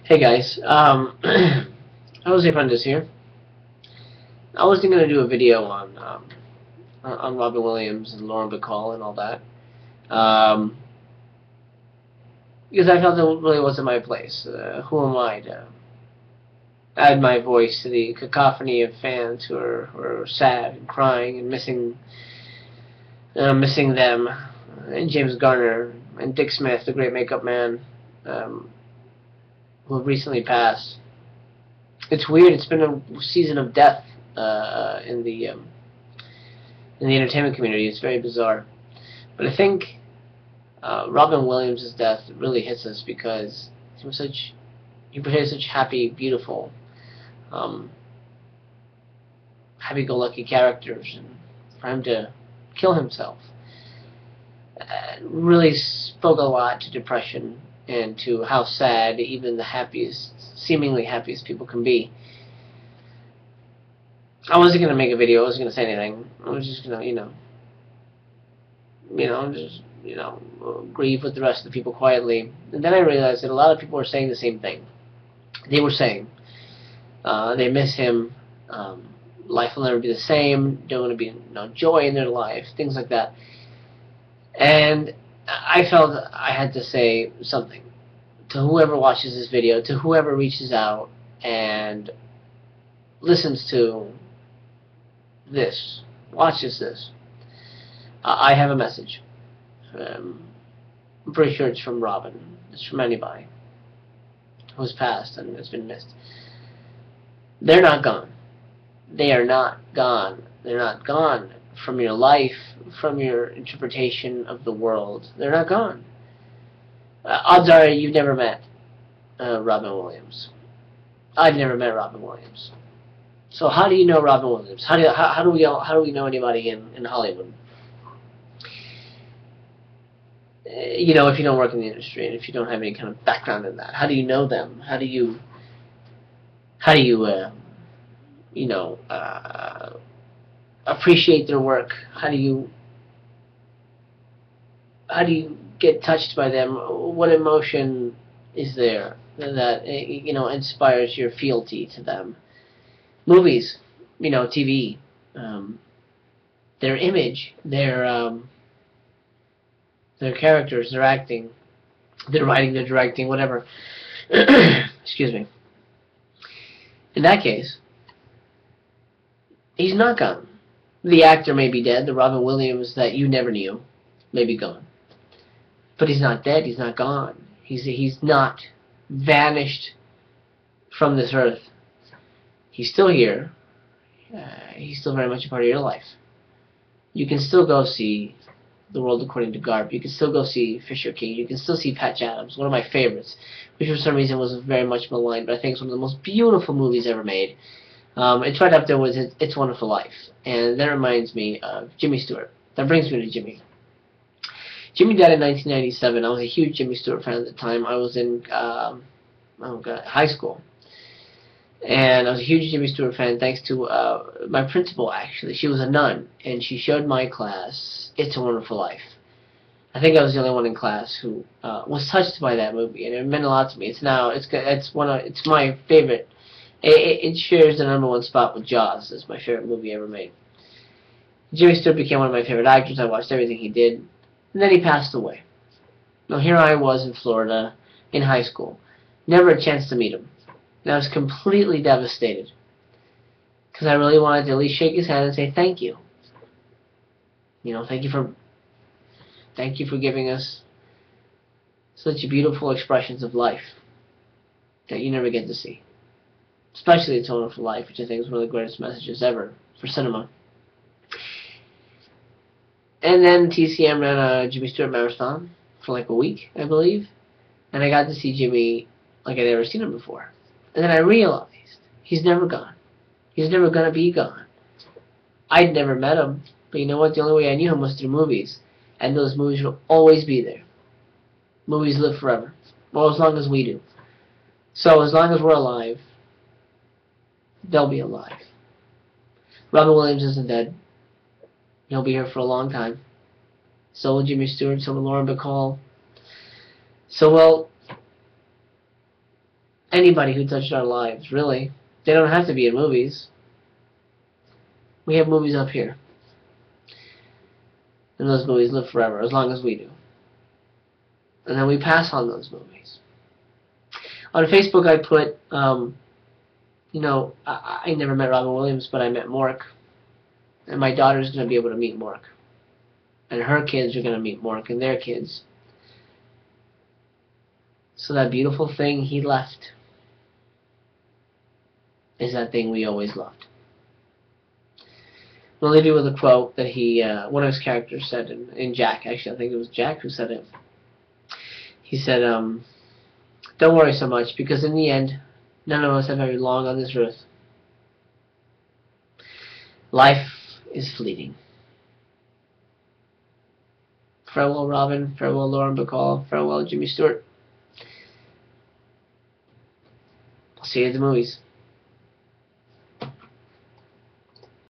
Hey guys, Jose Fundes here. I was going to do a video on Robin Williams and Lauren Bacall and all that, um, because I felt it really wasn't my place. Who am I to add my voice to the cacophony of fans who are sad and crying and missing them, and James Garner and Dick Smith, the great makeup man, um, who have recently passed. It's weird. It's been a season of death in the entertainment community. It's very bizarre. But I think Robin Williams' death really hits us because he portrayed such happy, beautiful, um, happy-go-lucky characters, and for him to kill himself really spoke a lot to depression and to how sad even the happiest, seemingly happiest people can be. I wasn't gonna make a video. I wasn't gonna say anything. I was just gonna, grieve with the rest of the people quietly. And then I realized that a lot of people were saying the same thing. They were saying they miss him. Life will never be the same. Don't want to be no joy in their life. Things like that. And I felt I had to say something to whoever watches this video, to whoever reaches out and listens to this, watches this. I have a message. I'm pretty sure it's from Robin. It's from anybody who's passed and has been missed. They're not gone. They are not gone. They're not gone from your life, from your interpretation of the world. They're not gone. Odds are you've never met Robin Williams. I've never met Robin Williams. So how do you know Robin Williams? How do we know anybody in Hollywood? If you don't work in the industry and if you don't have any kind of background in that, how do you know them? How do you appreciate their work? How do you get touched by them? What emotion is there that inspires your fealty to them? Movies, TV, their image, their characters, their acting, their writing, their directing, whatever. Excuse me. In that case, he's not gone. The actor may be dead. The Robin Williams that you never knew may be gone. But he's not dead. He's not gone. He's not vanished from this earth. He's still here. He's still very much a part of your life. You can still go see The World According to Garp. You can still go see Fisher King. You can still see Patch Adams, one of my favorites, which for some reason was very much maligned, but I think it's one of the most beautiful movies ever made. It's right up there with It's Wonderful Life. And that reminds me of Jimmy Stewart. That brings me to Jimmy. Jimmy died in 1997. I was a huge Jimmy Stewart fan at the time. I was in high school. And I was a huge Jimmy Stewart fan thanks to my principal, actually. She was a nun, and she showed my class It's a Wonderful Life. I think I was the only one in class who was touched by that movie, and it meant a lot to me. It's my favorite. It shares the #1 spot with Jaws as my favorite movie ever made. Jimmy Stewart became one of my favorite actors. I watched everything he did, and then he passed away. Now here I was in Florida in high school, never a chance to meet him. And I was completely devastated because I really wanted to at least shake his hand and say thank you. Thank you for giving us such beautiful expressions of life that you never get to see. Especially It's a Wonderful Life, which I think is one of the greatest messages ever for cinema. And then TCM ran a Jimmy Stewart marathon for like a week, I believe, and I got to see Jimmy like I'd never seen him before. And then I realized he's never gone. He's never going to be gone. I'd never met him, but you know what? The only way I knew him was through movies. And those movies will always be there. Movies live forever. Well, as long as we do. So as long as we're alive, they'll be alive. Robin Williams isn't dead. He'll be here for a long time. So will Jimmy Stewart, so will Lauren Bacall. So will Anybody who touched our lives, really. They don't have to be in movies. We have movies up here. And those movies live forever, as long as we do. And then we pass on those movies. On Facebook I put, you know, I never met Robin Williams, but I met Mork. And my daughter's going to be able to meet Mork. And her kids are going to meet Mork and their kids. So that beautiful thing he left is that thing we always loved. I'll leave you with a quote that one of his characters said in Jack. Actually, I think it was Jack who said it. He said, don't worry so much, because in the end, none of us have very long on this earth. Life is fleeting. Farewell, Robin. Farewell, Lauren Bacall. Farewell, Jimmy Stewart. I'll see you at the movies.